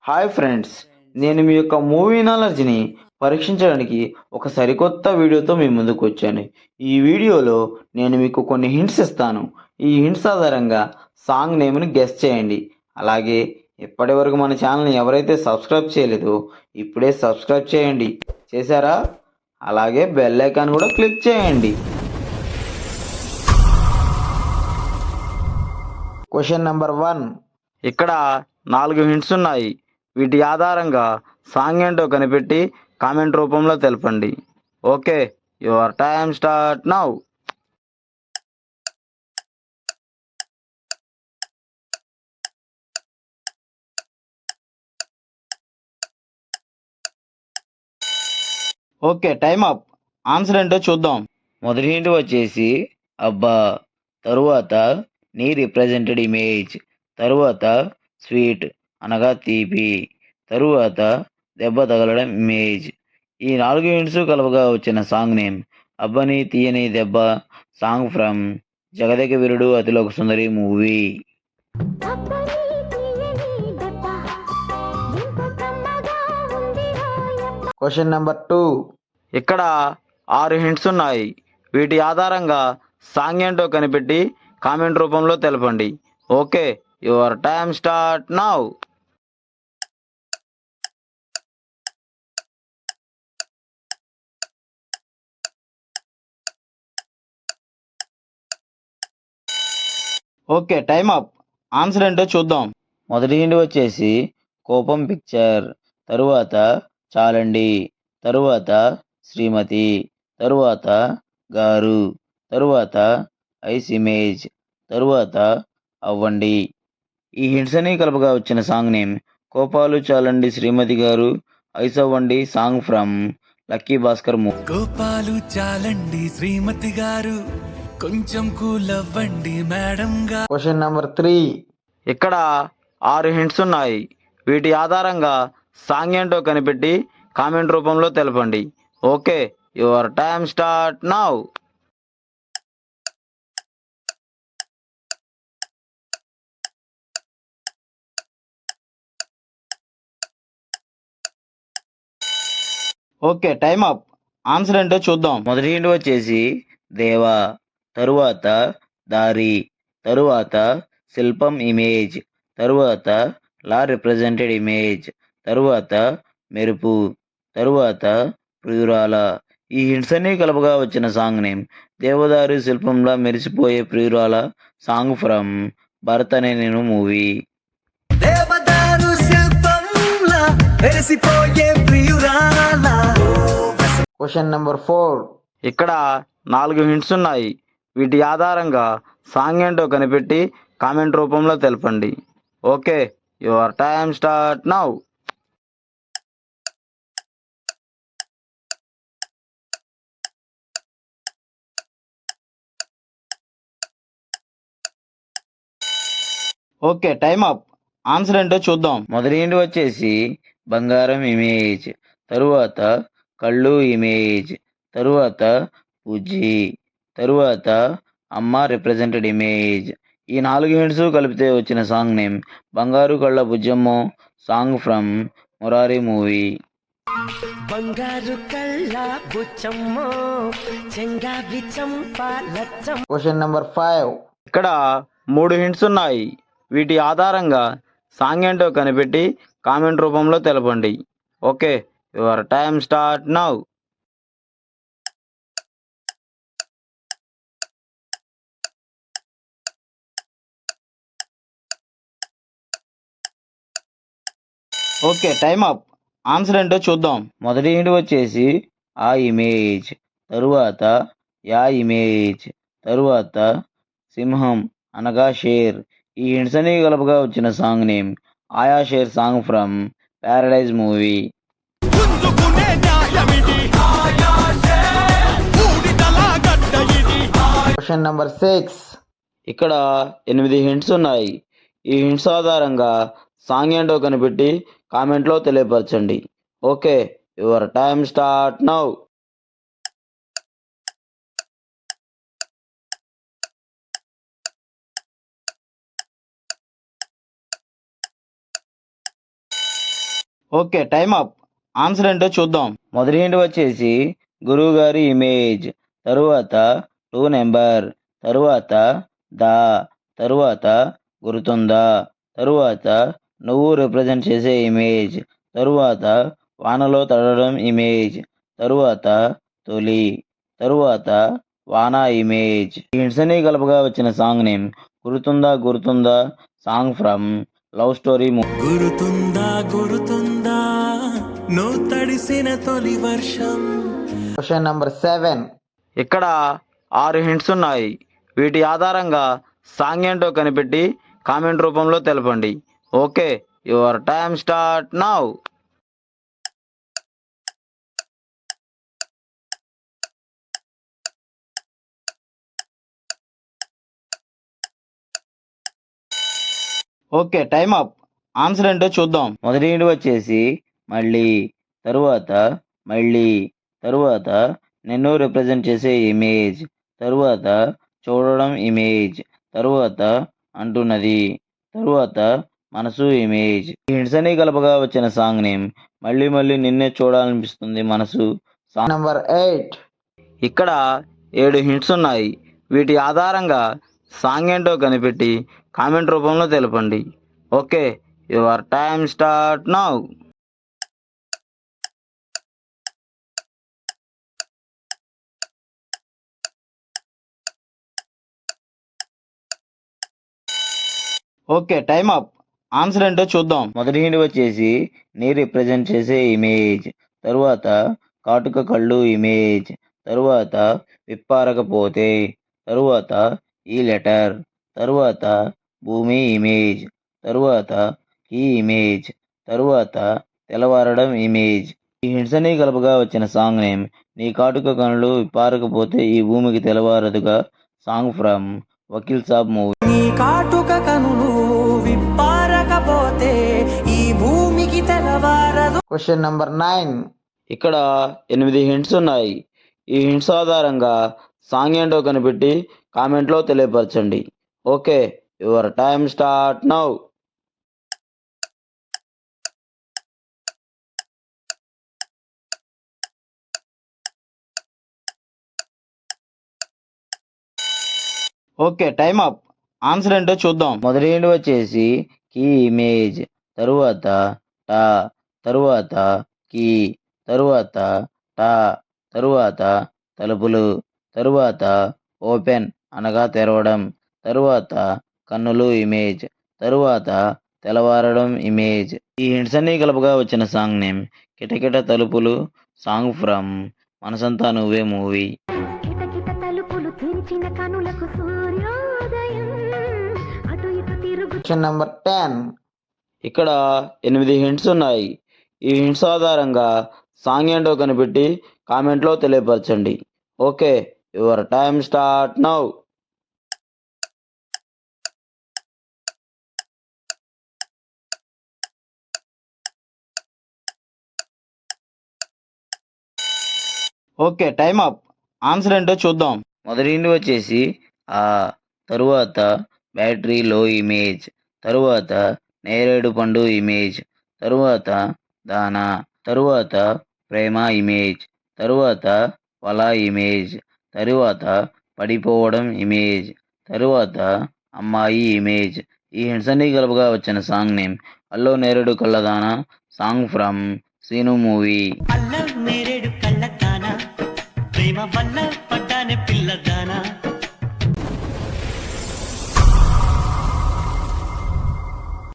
Hi friends, నేను మీ యొక్క movie నాలెడ్జ్ని పరీక్షించడానికి ఒక సరికొత్త వీడియోతో మీ ముందుకు వచ్చాను. ఈ వీడియోలో నేను మీకు కొన్ని హింట్స్ ఇస్తాను. ఈ హింట్స్ ఆధారంగా సాంగ్ నేమ్ని గెస్ చేయండి. అలాగే ఇప్పటి వరకు మన ఛానల్ని ఎవరైతే సబ్స్క్రైబ్ చేయలేదో ఇప్పుడే సబ్స్క్రైబ్ చేయండి. చేశారా? అలాగే బెల్ ఐకాన్ కూడా క్లిక్ చేయండి. Question number 1. ఇక్కడ 4 హింట్స్ ఉన్నాయి. వీటి ఆధారంగా సాంగ్ ఏంటో కనిపెట్టి కామెంట్ రూపంలో తెలపండి. Okay, your time start now. Okay, time up. Answer ఏంటో చూద్దాం. మొదటి హింట్ వచ్చేసి అబ్బా, తరువాత నీ రిప్రజెంటెడ్ ఇమేజ్, తరువాత స్వీట్ అనగా తీపి, తరువాత దెబ్బ తగలడం ఇమేజ్. ఈ 4 హింట్స్ కలవగా వచ్చిన సాంగ్ నేమ్ అబ్బని తీయని దెబ్బ, song from Jagadeka Veerudu Athiloka Sundari movie. Question number 2. ఇక్కడ 6 హింట్స్ ఉన్నాయి. వీటి ఆధారంగా సాంగ్ ఏంటో కనిపెట్టి కామెంట్ రూపంలో తెలపండి. Okay, your time start now. Okay, time up. Answer ఏంటో చూద్దాం. మొదటి హింట్ వచ్చేసి కోపం పిక్చర్, తరువాత చాలండి, తరువాత శ్రీమతి, తరువాత గారు, తరువాత ఐస్ ఇమేజ్, తరువాత అవ్వండి. ఈ హింట్స్ అని కలపగా వచ్చిన సాంగ్ నేమ్ కోపాలు చాలండి శ్రీమతి గారు, ఐస్ అవ్వండి, song from lucky Bhaskar movie. కోపాలు చాలండి శ్రీమతి గారు, కొంచెం కూల్ అవ్వండి మేడం గారు. Question number 3. ఇక్కడ 6 హింట్స్ ఉన్నాయి. వీటి ఆధారంగా సాంగ్ ఏంటో కనిపెట్టి కామెంట్ రూపంలో తెలపండి. Okay, your time start now. Okay, time up. Answer ఏంటో చూద్దాం. మొదటి హింట్ వచ్చేసి దేవా, తరువాత దారి, తరువాత శిల్పం ఇమేజ్, తరువాత లా రిప్రజెంటెడ్ ఇమేజ్, తరువాత మెరుపు, తరువాత ప్రియురాల. ఈ హింట్స్ అన్ని కలపగా వచ్చిన సాంగ్ నేమ్ దేవదారు శిల్పంలా మెరిసిపోయే ప్రియురాల, సాంగ్ ఫ్రమ్ భరత్ అనే నేను మూవీ. దేవదారు శిల్పంలా మెరిసిపోయే ప్రియురాల. Question number 4. ఇక్కడ 4 హింట్స్ ఉన్నాయి. వీటి ఆధారంగా సాంగ్ ఏంటో కనిపెట్టి కామెంట్ రూపంలో తెలపండి. Okay, your time start now. Okay, time up. Answer ఏంటో చూద్దాం. మొదటి హింట్ వచ్చేసి బంగారం ఇమేజ్, తరువాత కళ్ళు ఇమేజ్, తరువాత పూజీ, తరువాత అమ్మ రిప్రజెంటెడ్ ఇమేజ్. ఈ 4 హింట్స్ కలిపితే వచ్చిన సాంగ్ నేమ్ బంగారు కళ్ళ Bujjamma, song from Murari movie. బంగారు కళ్ళ బుచ్చమ్మో చెంగావి చంపాలచ్చం. Question number 5. ఇక్కడ 3 హింట్స్ ఉన్నాయి. వీటి ఆధారంగా సాంగ్ ఏంటో కనిపెట్టి కామెంట్ రూపంలో తెలపండి. Okay, your time start now. Okay, time up. Answer ఏంటో చూద్దాం. మొదటి హింట్ వచ్చేసి ఆ ఇమేజ్, తరువాత యా ఇమేజ్, తరువాత సింహం అనగా షేర్. ఈ హింట్స్ అని కలపగా వచ్చిన సాంగ్ నేమ్ ఆయా share, song from Paradise movie. Question number 6. ఇక్కడ 8 హింట్స్ ఉన్నాయి. ఈ హింట్స్ ఆధారంగా సాంగ్ ఏంటో కనిపెట్టి కామెంట్లో తెలియపరచండి. Okay, your time start now. Okay, time up. Answer ఏంటో చూద్దాం. మొదటి హింట్ వచ్చేసి గురువు గారి ఇమేజ్, తరువాత 2 నెంబర్, తరువాత దా, తరువాత గుర్తుందా, తరువాత నువ్వు రిప్రజెంట్ చేసే ఇమేజ్, తరువాత వానలో తడవడం ఇమేజ్, తరువాత తొలి, తరువాత వాన ఇమేజ్. ఈ హింట్స్ అన్ని కలపగా వచ్చిన సాంగ్ నేమ్ గుర్తుందా గుర్తుందా, song from love story movie. గురుతుందా గురుతుందా నువ్వు తడిసిన తొలి వర్షం. Question number 7. ఇక్కడ 6 హింట్స్ ఉన్నాయి. వీటి ఆధారంగా సాంగ్ ఏంటో కనిపెట్టి కామెంట్ రూపంలో తెలపండి. Okay, your time start now. Okay, time up. Answer ఏంటో చూద్దాం. మొదటి హింట్ వచ్చేసి మళ్ళీ, తరువాత మళ్ళీ, తరువాత నిన్ను రిప్రజెంట్ చేసే ఇమేజ్, తరువాత చూడడం ఇమేజ్, తరువాత అంటున్నది, తరువాత మనసు ఇమేజ్. ఈ హింట్స్ అన్ని కలపగా వచ్చిన సాంగ్ నేమ్ మళ్ళీ మళ్ళీ నిన్నే చూడాలనిపిస్తుంది మనసు, సాంగ్ నెంబర్ 8. ఇక్కడ 7 హింట్స్ ఉన్నాయి. వీటి ఆధారంగా సాంగ్ ఏంటో కనిపెట్టి కామెంట్ రూపంలో తెలపండి. Okay, your time start now. Okay, time up. Answer ఏంటో చూద్దాం. మొదటి హింట్ వచ్చేసి నీ రిప్రజెంట్ చేసే ఇమేజ్, తరువాత కాటుక కళ్ళు ఇమేజ్, తరువాత విప్పారకపోతే, తరువాత ఈ లెటర్, తరువాత భూమి ఇమేజ్, తరువాత ఈ ఇమేజ్, తరువాత తెల్లవారడం ఇమేజ్. ఈ హింట్స్ అన్ని కలపగా వచ్చిన సాంగ్ నేమ్ నీ కాటుక కళ్ళు విప్పారకపోతే ఈ భూమికి తెల్లవారదుగా, song from Vakeel Saab movie. నీ కాటుక కనులు విప్పారకపోతే ఈ భూమికి తెలవారదు. Question number 9. ఇక్కడ 8 హింట్స్ ఉన్నాయి. ఈ హింట్స్ ఆధారంగా సాంగ్ ఏంటో కనిపెట్టి కామెంట్లో తెలియపరచండి. Okay, your time start now. Okay, time up. Answer ఏంటో చూద్దాం. మొదటి హింట్ వచ్చేసి కీ ఇమేజ్, తరువాత టా, తరువాత కీ, తరువాత టా, తరువాత తలుపులు, తరువాత ఓపెన్ అనగా తెరవడం, తరువాత కన్నులు ఇమేజ్, తరువాత తెల్లవారడం ఇమేజ్. ఈ హింట్స్ అన్ని కలపగా వచ్చిన సాంగ్ నేమ్ కిటకిట తలుపులు, సాంగ్ ఫ్రమ్ మనసంతా నువ్వే మూవీ. కిటకిట తలుపులు తెరిచిన కనులకు సూర్యోదయం అటు ఇటు తిరుగు. Question number 10. ఇక్కడ 8 హింట్స్ ఉన్నాయి. ఈ హింట్స్ ఆధారంగా సాంగ్ ఏంటో కనిపెట్టి కామెంట్లో తెలియపరచండి. Okay, your time start now. Okay, time up. Answer ఏంటో చూద్దాం. మొదటి హింట్ వచ్చేసి ఆ, తరువాత బ్యాటరీ లో ఇమేజ్, తరువాత నేరేడు పండు ఇమేజ్, తరువాత దానా, తరువాత ప్రేమ ఇమేజ్, తరువాత వల ఇమేజ్, తరువాత పడిపోవడం ఇమేజ్, తరువాత అమ్మాయి ఇమేజ్. ఈ హింట్స్ అన్ని కలుపుగా వచ్చిన సాంగ్ నేమ్ అల్లో నేరేడు కళ్ళదానా, సాంగ్ ఫ్రమ్ సీను మూవీ. అల్లం నేరేడు కళ్ళతానా ప్రేమ వల్ల